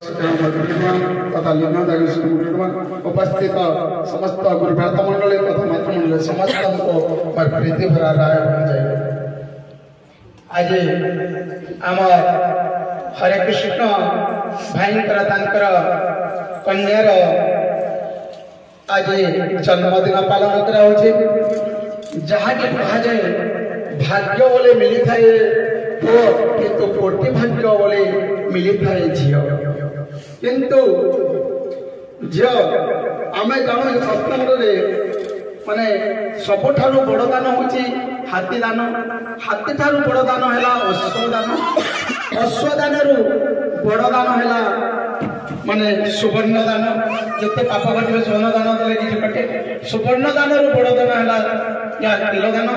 तथा उपस्थित समस्त गुरुभ्रात मंडली तथा मातृमंडली समस्त को प्रीति भरा राय आज आम हरे कृष्ण भाई कन्यार आज जन्मदिन पालन कर जहाँ कि कहा जाए भाग्य बोले मिली थाए पुओ किंतु कोटि भाग्य बोले मिली थाए झील किंतु झील आम जान सप्तमरे माने सबुठारु बड़ दान होची हाथी दान हाथी ठारु बड़ दान हैला अश्व दान रु बड़ दान हैला माने सुवर्ण दान जते पाप करबे स्वर्ण दान देले किछ कटे सुवर्ण दान रु बड़ दान हैला या तिल दान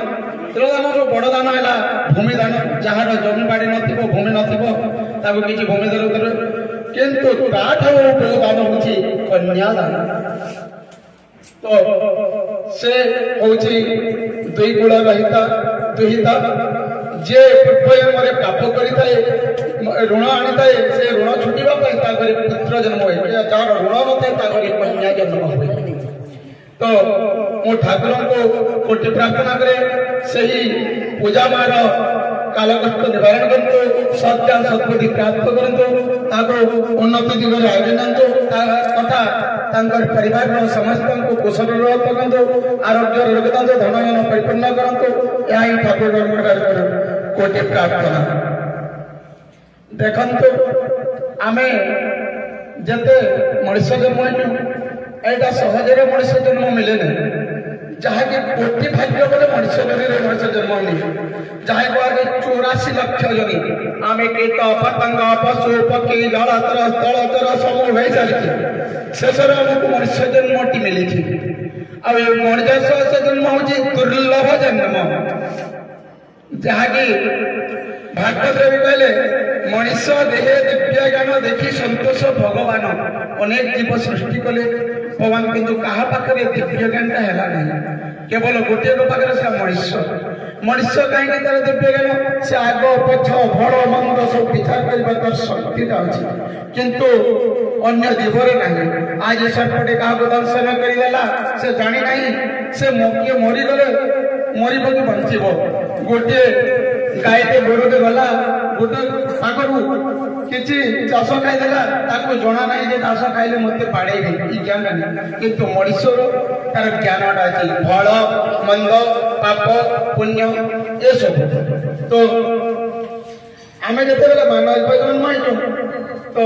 रु बड़ दान हैला भूमि दान जहार जमी बाड़ी नथिबो भूमि नथिबो ताको किछ भूमि देले किंतु ताठो बड़ दान होची कन्या दान तो से होची दुई गुण रहिता दुहिता जे पूर्व पाप करिताए ऋण आनिताए से ऋण छुटिबा पई ताकरे पुत्र जन्म होय जार ऋण नते ताकरे कन्या जन्म होय तो मो ठाकुर को कोटि प्रार्थना करे सही पूजा मार काल कष्ट निवारण करंतु सत्य सद्बुद्धि प्राप्त करंतु ताको उन्नति दिगरे आगे नंतु तथा तांकर परिवार समस्त को कुशल रखंतु आरोग्य रखंतु धन परिपूर्ण करंतु यही ठाकुर कोटि प्रार्थना देखंतु आमे जते मनुष्य जन्म एटा सहजरे मनुष्य जन्म मिले नहीं जहाँ की कोटि भाग्य बोले मनुष्य जन्म नहीं जहाँ को आगे 84 लाख जनी आमे कीट पतंग पशु पक्षी जलचर स्थलचर सब हो चलती शेषर हमको मनुष्य जन्मटी मिली आ मनुष्य जन्म हूँ दुर्लभ जन्म जहाँ की भागवत भी कहले मनुष्य देहे दिव्य ज्ञान देखी संतोष भगवान अनेक जीव सृष्टि कले भगवान किंतु कहा पाखे दिव्य ज्ञान है नहीं केवल गोटे पाखे से मनुष्य कहीं तार दिव्य ज्ञान से आग पछ फल मंद सब विचार करने शक्ति अच्छी किंतु अन्य जीवरे नहीं आज सेपटे क्या दर्शन करदेला से जानी नहीं से किए मरीगले मरब कि बंचब गोटे गायटे गोरटे गला गोटे पाखु किसी चाष खाईदेला जना ना जे चाष खाइले मत बाड़े ज्ञान नहीं किंतु मनुष्य तार ज्ञानटा अच्छी फल मंद पाप पुण्य ये सब तो आम जो मानव जन्म तो